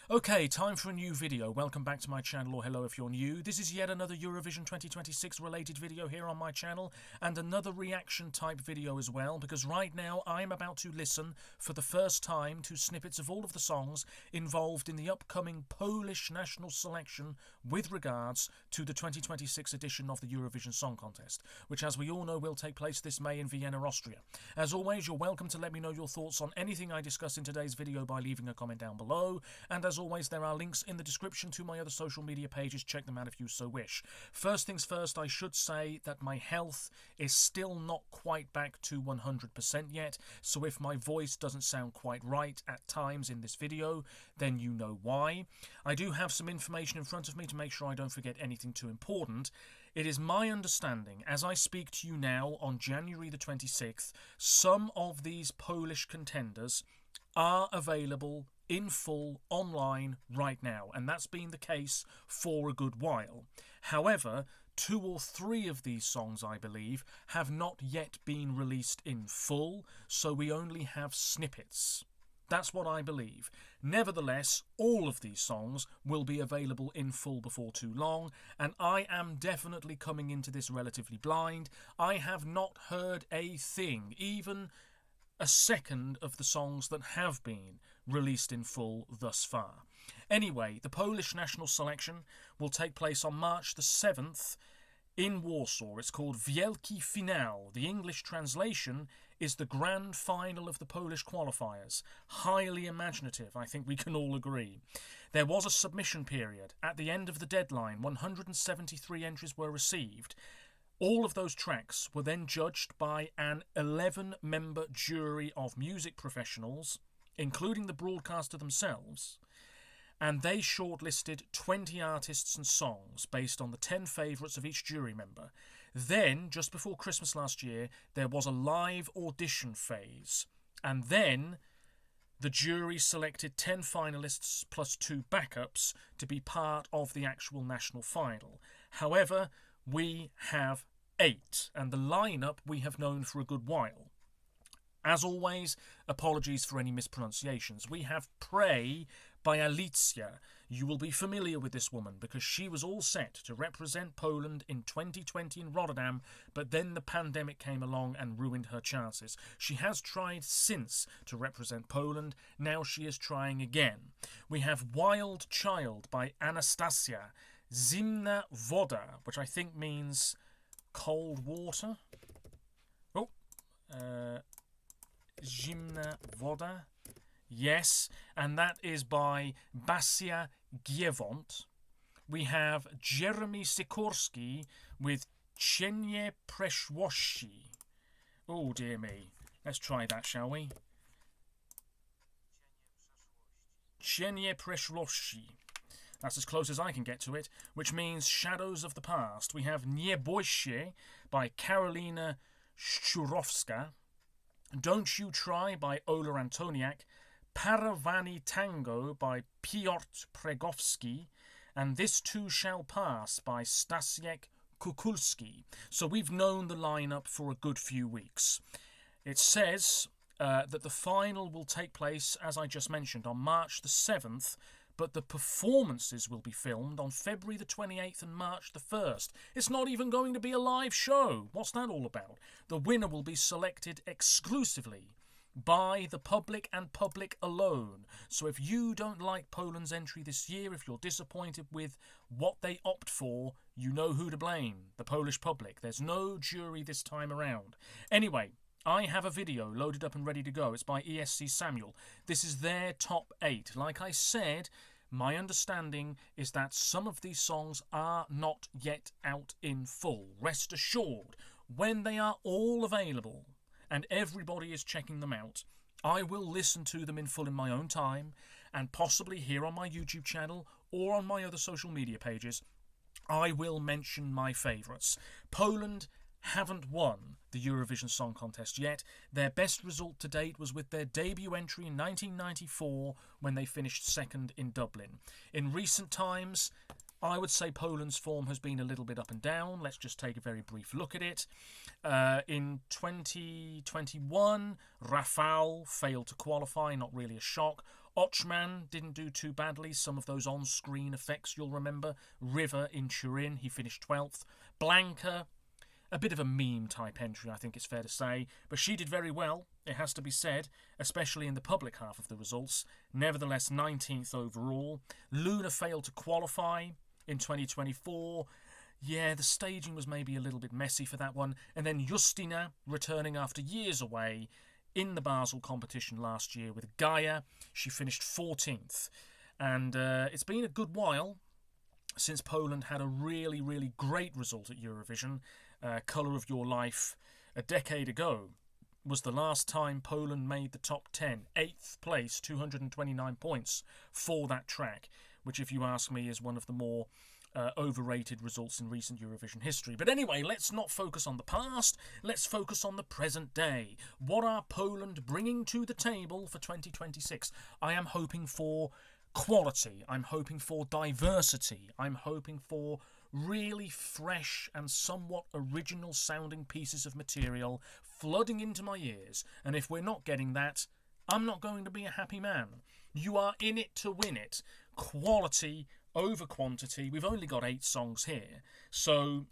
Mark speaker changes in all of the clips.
Speaker 1: Okay, time for a new video. Welcome back to my channel, or hello if you're new. This is yet another Eurovision 2026 related video here on my channel, and another reaction type video as well, because right now I'm about to listen for the first time to snippets of all of the songs involved in the upcoming Polish national selection with regards to the 2026 edition of the Eurovision Song Contest, which, as we all know, will take place this May in Vienna, Austria. As always, you're welcome to let me know your thoughts on anything I discuss in today's video by leaving a comment down below, and as always, there are links in the description to my other social media pages. Check them out if you so wish. First things first, I should say that my health is still not quite back to 100% yet, so if my voice doesn't sound quite right at times in this video, then you know why. I do have some information in front of me to make sure I don't forget anything too important. It is my understanding, as I speak to you now on January the 26th, some of these Polish contenders are available in full online right now, and that's been the case for a good while. However, 2 or 3 of these songs, I believe, have not yet been released in full, so we only have snippets. That's what I believe. Nevertheless, all of these songs will be available in full before too long, and I am definitely coming into this relatively blind. I have not heard a thing, even a second, of the songs that have been released in full thus far. Anyway, the Polish national selection will take place on March the 7th in Warsaw. It's called Wielki Finał. The English translation is the grand final of the Polish qualifiers. Highly imaginative, I think we can all agree. There was a submission period. At the end of the deadline, 173 entries were received. All of those tracks were then judged by an 11-member jury of music professionals, including the broadcaster themselves, and they shortlisted 20 artists and songs based on the 10 favourites of each jury member. Then, just before Christmas last year, there was a live audition phase, and then the jury selected 10 finalists plus 2 backups to be part of the actual national final. However, we have 8, and the lineup we have known for a good while. As always, apologies for any mispronunciations. We have Pray by Alicja. You will be familiar with this woman because she was all set to represent Poland in 2020 in Rotterdam, but then the pandemic came along and ruined her chances. She has tried since to represent Poland. Now she is trying again. We have Wild Child by Anastasia. Zimna Woda, which I think means cold water. Zimna Woda. Yes, and that is by Basia Giewont. We have Jeremy Sikorski with Cienie Przeszłości. Oh dear me. Let's try that, shall we? Cienie Przeszłości. That's as close as I can get to it, which means Shadows of the Past. We have Nie bój się by Karolina Szczurowska. Don't You Try by Ola Antoniak. Paravani Tango by Piotr Pregowski. And This Too Shall Pass by Stasiek Kukulski. So we've known the lineup for a good few weeks. It says that the final will take place, as I just mentioned, on March the 7th, but the performances will be filmed on February the 28th and March the 1st. It's not even going to be a live show. What's that all about? The winner will be selected exclusively by the public and public alone. So if you don't like Poland's entry this year, if you're disappointed with what they opt for, you know who to blame. The Polish public. There's no jury this time around. Anyway, I have a video loaded up and ready to go. It's by ESC Samuel. This is their top 8. Like I said, my understanding is that some of these songs are not yet out in full. Rest assured, when they are all available and everybody is checking them out, I will listen to them in full in my own time, and possibly here on my YouTube channel or on my other social media pages, I will mention my favourites. Poland haven't won the Eurovision Song Contest yet. Their best result to date was with their debut entry in 1994 when they finished second in Dublin. In recent times, I would say Poland's form has been a little bit up and down. Let's just take a very brief look at it. In 2021, Rafał failed to qualify, not really a shock. Ochman didn't do too badly. Some of those on-screen effects you'll remember. River in Turin, he finished 12th. Blanca, a bit of a meme-type entry, I think it's fair to say. But she did very well, it has to be said, especially in the public half of the results. Nevertheless, 19th overall. Luna failed to qualify in 2024. Yeah, the staging was maybe a little bit messy for that one. And then Justina, returning after years away in the Basel competition last year with Gaia. She finished 14th. And it's been a good while since Poland had a really, really great result at Eurovision. Colour of Your Life a decade ago was the last time Poland made the top 10. 8th place, 229 points for that track, which, if you ask me, is one of the more overrated results in recent Eurovision history. But anyway, let's not focus on the past, let's focus on the present day. What are Poland bringing to the table for 2026? I am hoping for quality, I'm hoping for diversity, I'm hoping for really fresh and somewhat original sounding pieces of material flooding into my ears, and if we're not getting that, I'm not going to be a happy man. You are in it to win it. Quality over quantity. We've only got 8 songs here, so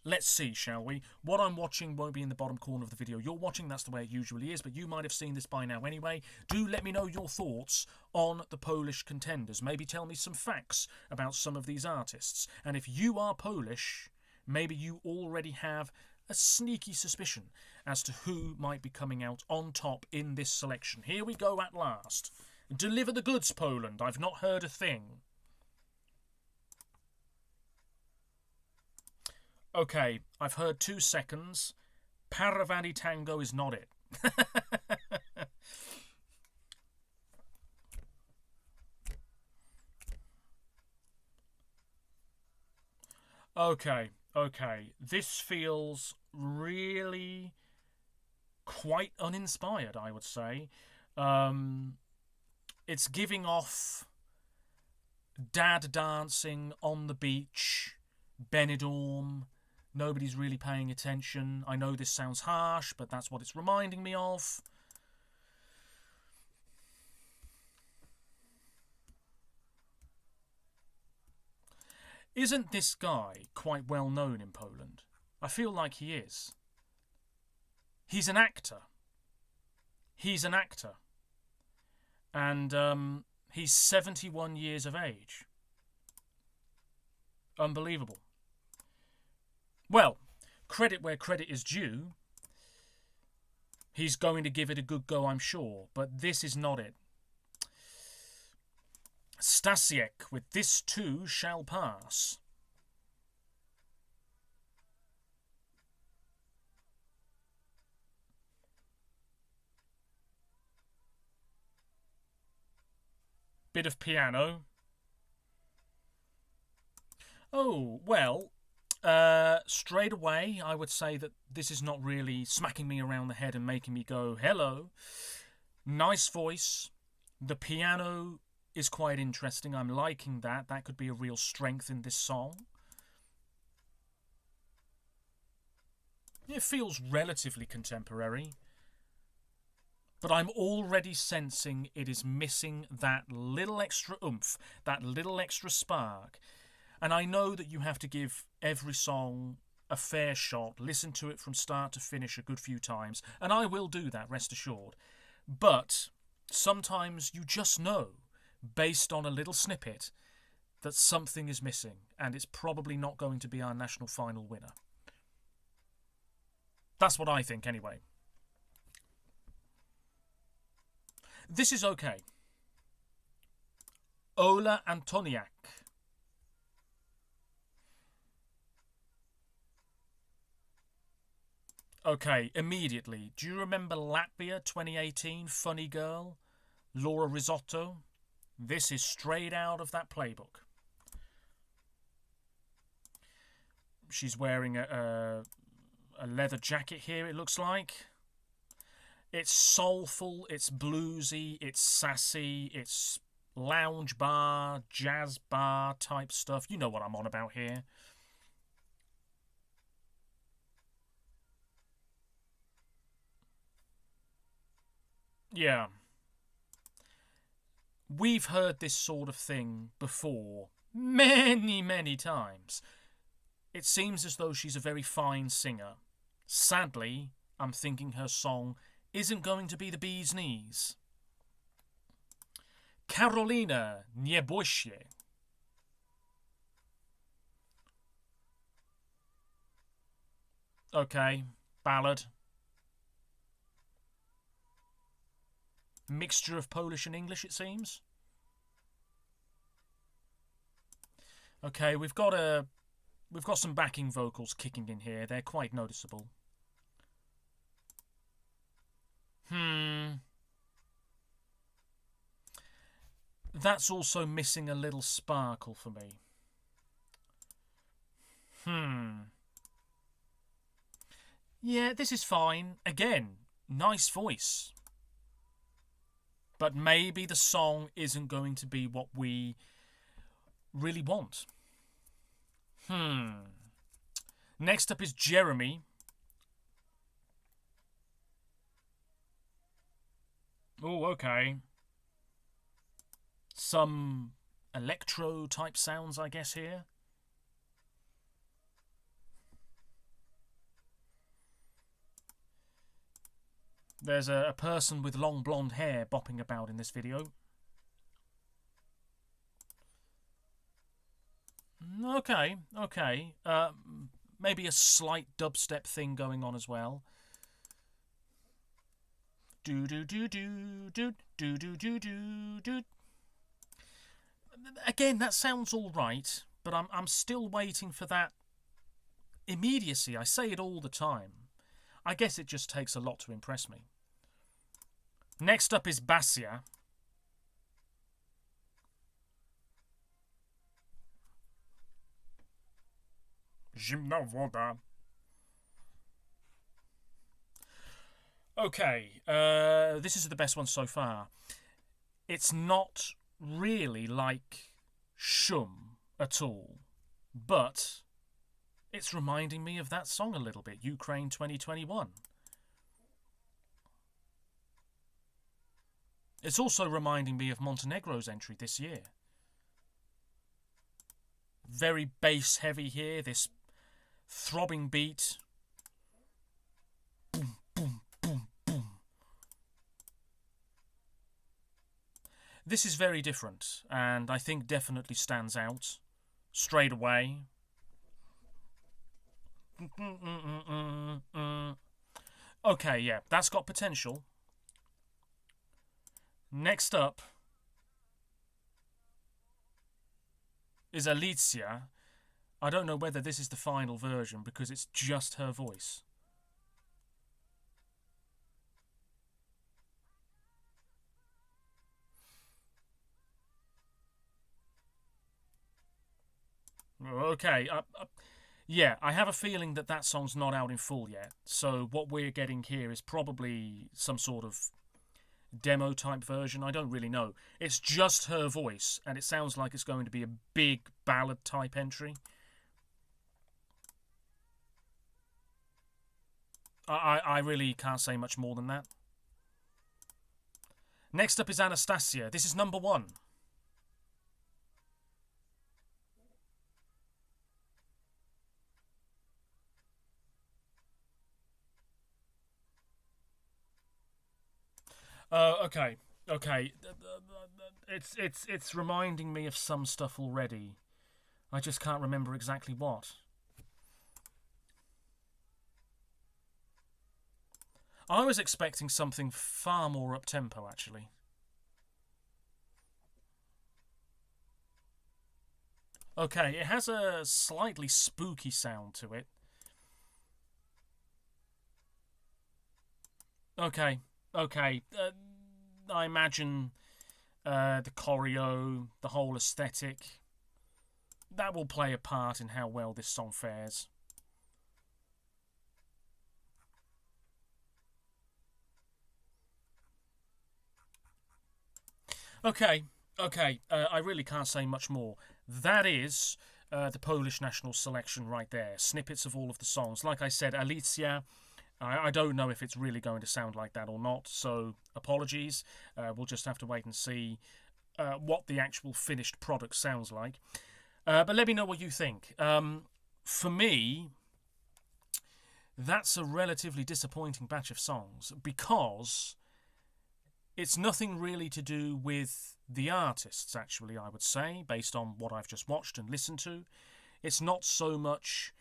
Speaker 1: let's see, shall we? What I'm watching won't be in the bottom corner of the video you're watching, that's the way it usually is, but you might have seen this by now anyway. Do let me know your thoughts on the Polish contenders. Maybe tell me some facts about some of these artists. And if you are Polish, maybe you already have a sneaky suspicion as to who might be coming out on top in this selection. Here we go at last. Deliver the goods, Poland. I've not heard a thing. Okay, I've heard 2 seconds. Paravani Tango is not it. Okay. This feels really quite uninspired, I would say. It's giving off dad dancing on the beach, Benidorm. Nobody's really paying attention. I know this sounds harsh, but that's what it's reminding me of. Isn't this guy quite well known in Poland? I feel like he is. He's an actor. And he's 71 years of age. Unbelievable. Well, credit where credit is due. He's going to give it a good go, I'm sure, but this is not it. Stasiek with This Too Shall Pass. Bit of piano. Oh, well, straight away, I would say that this is not really smacking me around the head and making me go, hello. Nice voice. The piano is quite interesting. I'm liking that. That could be a real strength in this song. It feels relatively contemporary. But I'm already sensing it is missing that little extra oomph, that little extra spark. And I know that you have to give every song a fair shot, listen to it from start to finish a good few times, and I will do that, rest assured. But sometimes you just know, based on a little snippet, that something is missing, and it's probably not going to be our national final winner. That's what I think, anyway. This is okay. Ola Antoniak. Okay, immediately. Do you remember Latvia 2018, Funny Girl? Laura Risotto? This is straight out of that playbook. She's wearing a leather jacket here, it looks like. It's soulful, it's bluesy, it's sassy, it's lounge bar, jazz bar type stuff. You know what I'm on about here. Yeah. we've heard this sort of thing before many, many times. It seems as though she's a very fine singer. Sadly, I'm thinking her song isn't going to be the bee's knees. Karolina, nie bój się. Okay, ballad. Mixture of Polish and English, it seems. Okay, we've got some backing vocals kicking in here. They're quite noticeable. That's also missing a little sparkle for me. Yeah, this is fine. Again, nice voice. But maybe the song isn't going to be what we really want. Next up is Jeremy. Oh, okay. Some electro type sounds, I guess, here. There's a person with long blonde hair bopping about in this video. Okay. Maybe a slight dubstep thing going on as well. Do do do do do do do do do do. Again, that sounds all right, but I'm still waiting for that immediacy. I say it all the time. I guess it just takes a lot to impress me. Next up is Basia. Zimna woda. Okay, this is the best one so far. It's not really like Shum at all, but it's reminding me of that song a little bit, Ukraine 2021. It's also reminding me of Montenegro's entry this year. Very bass heavy here, this throbbing beat. Boom, boom, boom, boom. This is very different, and I think definitely stands out straight away. Okay, yeah, that's got potential. Next up is Alicia. I don't know whether this is the final version because it's just her voice. Okay, yeah, I have a feeling that song's not out in full yet. So what we're getting here is probably some sort of demo type version. I don't really know. It's just her voice, and it sounds like it's going to be a big ballad type entry. I really can't say much more than that. Next up is Anastasia. This is number 1. Okay. It's reminding me of some stuff already. I just can't remember exactly what. I was expecting something far more up-tempo, actually. Okay, it has a slightly spooky sound to it. Okay. I imagine the choreo, the whole aesthetic, that will play a part in how well this song fares. Okay, I really can't say much more. That is the Polish national selection right there. Snippets of all of the songs. Like I said, Alicia, I don't know if it's really going to sound like that or not, so apologies. We'll just have to wait and see. what the actual finished product sounds like. But let me know what you think. For me, that's a relatively disappointing batch of songs because it's nothing really to do with the artists, actually, I would say, based on what I've just watched and listened to. It's not so much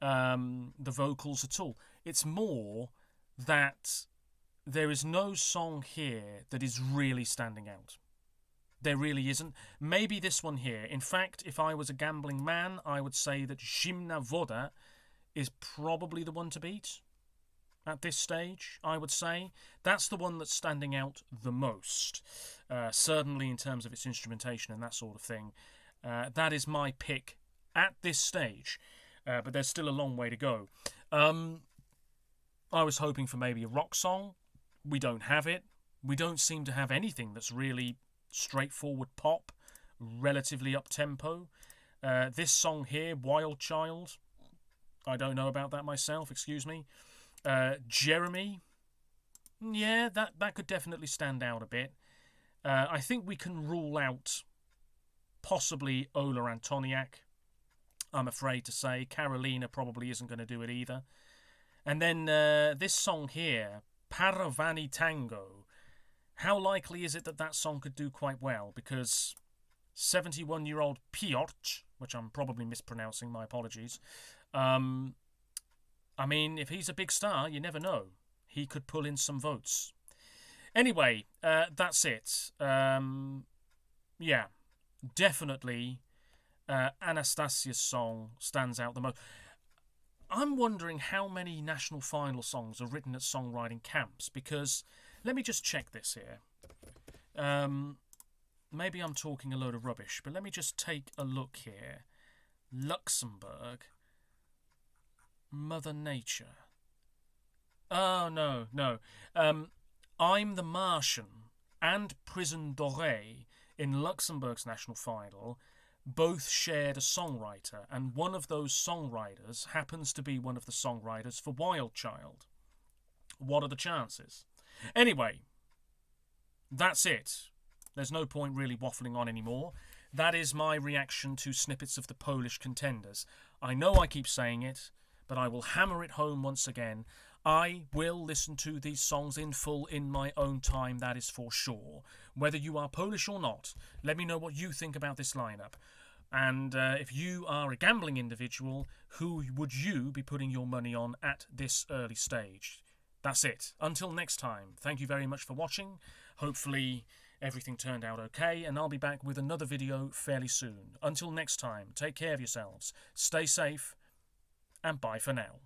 Speaker 1: the vocals at all. It's more that there is no song here that is really standing out. There really isn't. Maybe this one here. In fact, if I was a gambling man, I would say that Zimna Woda is probably the one to beat at this stage, I would say. That's the one that's standing out the most, certainly in terms of its instrumentation and that sort of thing. That is my pick at this stage, but there's still a long way to go. I was hoping for maybe a rock song. We don't have it. We don't seem to have anything that's really straightforward pop, relatively up-tempo. This song here, Wild Child, I don't know about that myself, excuse me. Jeremy, yeah, that could definitely stand out a bit. I think we can rule out possibly Ola Antoniak, I'm afraid to say. Carolina probably isn't going to do it either. And then this song here, Paravani Tango. How likely is it that that song could do quite well? Because 71-year-old Piotr, which I'm probably mispronouncing, my apologies. I mean, if he's a big star, you never know. He could pull in some votes. Anyway, that's it. Yeah, definitely Anastasia's song stands out the most. I'm wondering how many national final songs are written at songwriting camps, because let me just check this here. Maybe I'm talking a load of rubbish, but let me just take a look here. Luxembourg. Mother Nature. Oh, no. I'm the Martian and Prison Doré in Luxembourg's national final both shared a songwriter, and one of those songwriters happens to be one of the songwriters for Wild Child. What are the chances? Anyway, that's it. There's no point really waffling on anymore. That is my reaction to snippets of the Polish contenders. I know I keep saying it, but I will hammer it home once again. I will listen to these songs in full in my own time, that is for sure. Whether you are Polish or not, let me know what you think about this lineup. And if you are a gambling individual, who would you be putting your money on at this early stage? That's it. Until next time, thank you very much for watching. Hopefully everything turned out okay, and I'll be back with another video fairly soon. Until next time, take care of yourselves, stay safe, and bye for now.